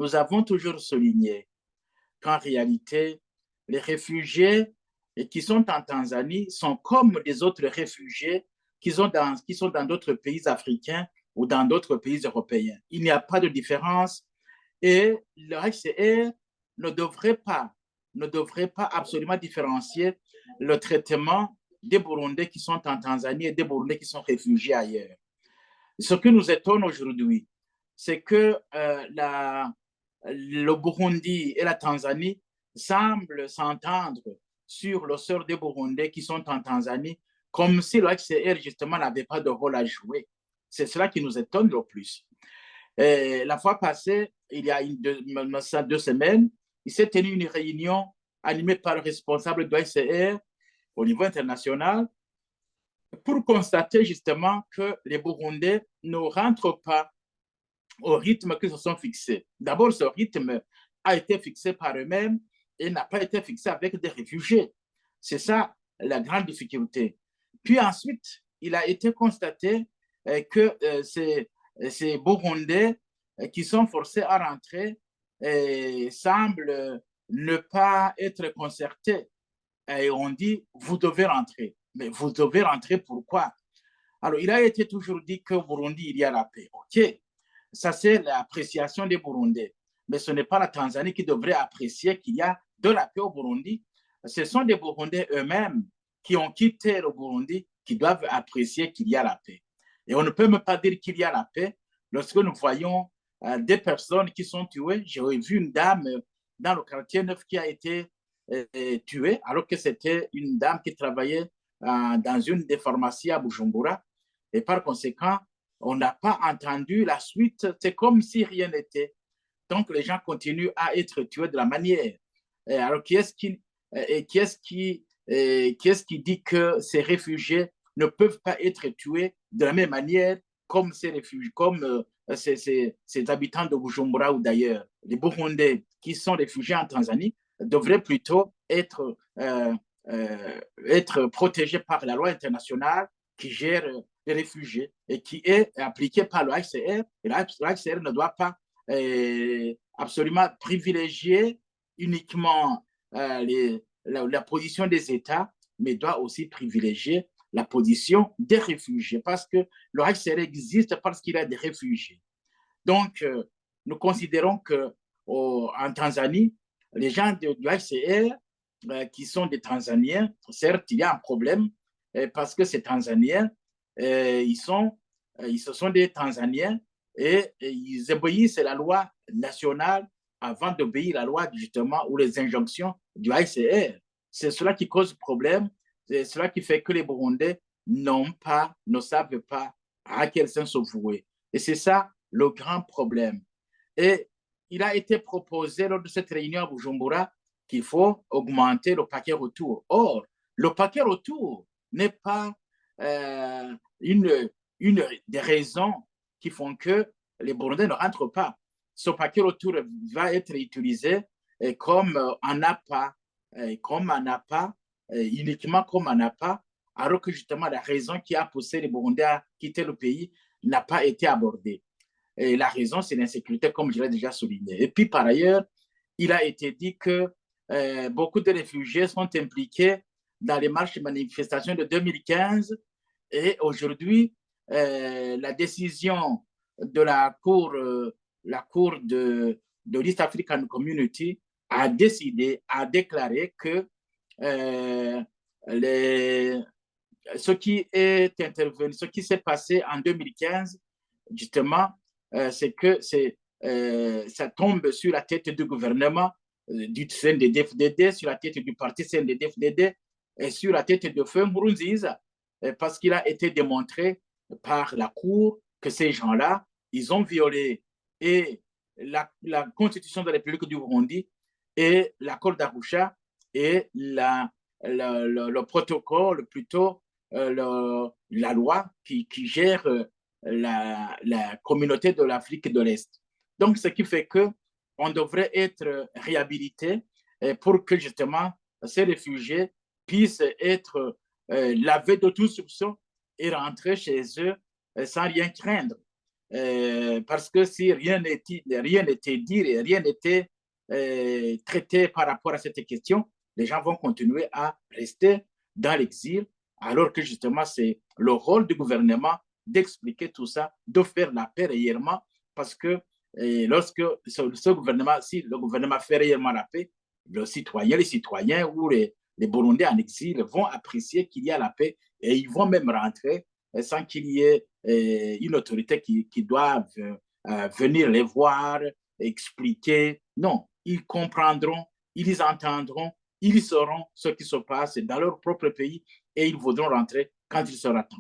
nous avons toujours souligné qu'en réalité, les réfugiés qui sont en Tanzanie sont comme les autres réfugiés qui sont dans d'autres pays africains ou dans d'autres pays européens. Il n'y a pas de différence et le HCR ne devrait pas absolument différencier le traitement des Burundais qui sont en Tanzanie et des Burundais qui sont réfugiés ailleurs. Ce qui nous étonne aujourd'hui, c'est que le Burundi et la Tanzanie semblent s'entendre sur le sort des Burundais qui sont en Tanzanie, comme si le HCR justement n'avait pas de rôle à jouer. C'est cela qui nous étonne le plus. Et la fois passée, il y a 2 semaines, il s'est tenu une réunion animée par le responsable du HCR au niveau international pour constater justement que les Burundais ne rentrent pas au rythme qu'ils se sont fixés. D'abord, ce rythme a été fixé par eux-mêmes et n'a pas été fixé avec des réfugiés. C'est ça la grande difficulté. Puis ensuite, il a été constaté que ces Burundais qui sont forcés à rentrer semblent ne pas être concertés. Et on dit, vous devez rentrer. Mais vous devez rentrer pourquoi? Alors, il a été toujours dit qu'au Burundi, il y a la paix. OK, ça c'est l'appréciation des Burundais. Mais ce n'est pas la Tanzanie qui devrait apprécier qu'il y a de la paix au Burundi. Ce sont des Burundais eux-mêmes qui ont quitté le Burundi qui doivent apprécier qu'il y a la paix. Et on ne peut même pas dire qu'il y a la paix lorsque nous voyons des personnes qui sont tuées. J'ai vu une dame dans le quartier 9 qui a été tuée alors que c'était une dame qui travaillait dans une des pharmacies à Bujumbura. Et par conséquent, on n'a pas entendu la suite. C'est comme si rien n'était. Donc, les gens continuent à être tués de la manière. Et alors, qui est-ce qui dit que ces réfugiés ne peuvent pas être tués de la même manière comme ces réfugiés, comme ces habitants de Bujumbura ou d'ailleurs? Les Burundais qui sont réfugiés en Tanzanie devraient plutôt être protégés par la loi internationale qui gère les réfugiés et qui est appliquée par le HCR. Et le HCR ne doit pas absolument privilégier uniquement la position des États, mais doit aussi privilégier la position des réfugiés, parce que le HCR existe parce qu'il y a des réfugiés. Donc, nous considérons qu'en Tanzanie, les gens du HCR qui sont des Tanzaniens, certes, il y a un problème parce que ces Tanzaniens, ce sont des Tanzaniens et ils obéissent à la loi nationale avant d'obéir à la loi justement ou les injonctions du HCR. C'est cela qui cause problème, c'est cela qui fait que les Burundais ne savent pas à quel sens se vouer. Et c'est ça le grand problème. Et il a été proposé lors de cette réunion à Bujumbura qu'il faut augmenter le paquet retour. Or, le paquet retour n'est pas une des raisons qui font que les Burundais ne rentrent pas. Ce paquet retour va être utilisé comme un appât, uniquement comme un appât, alors que justement la raison qui a poussé les Burundais à quitter le pays n'a pas été abordée. Et la raison, c'est l'insécurité, comme je l'ai déjà souligné. Et puis, par ailleurs, il a été dit que beaucoup de réfugiés sont impliqués dans les marches et manifestations de 2015. Et aujourd'hui, la décision de la Cour de l'East African Community a déclaré que ce qui s'est passé en 2015, justement, c'est que ça tombe sur la tête du gouvernement du CNDD-FDD, sur la tête du parti CNDD-FDD et sur la tête de Feu Nkurunziza, parce qu'il a été démontré par la Cour que ces gens-là, ils ont violé et la Constitution de la République du Burundi et l'accord d'Arusha et le protocole, plutôt la loi qui gère la communauté de l'Afrique de l'Est. Donc, ce qui fait qu'on devrait être réhabilité pour que justement ces réfugiés puissent être lavés de tout soupçon et rentrer chez eux sans rien craindre. parce que si rien n'était dit et rien n'était traité par rapport à cette question, les gens vont continuer à rester dans l'exil, alors que justement, c'est le rôle du gouvernement d'expliquer tout ça, de faire la paix réellement, parce que lorsque ce gouvernement, si le gouvernement fait réellement la paix, les citoyens ou les Burundais en exil vont apprécier qu'il y a la paix et ils vont même rentrer sans qu'il y ait une autorité qui doit venir les voir, expliquer. Non, ils comprendront, ils entendront, ils sauront ce qui se passe dans leur propre pays et ils voudront rentrer quand il sera temps.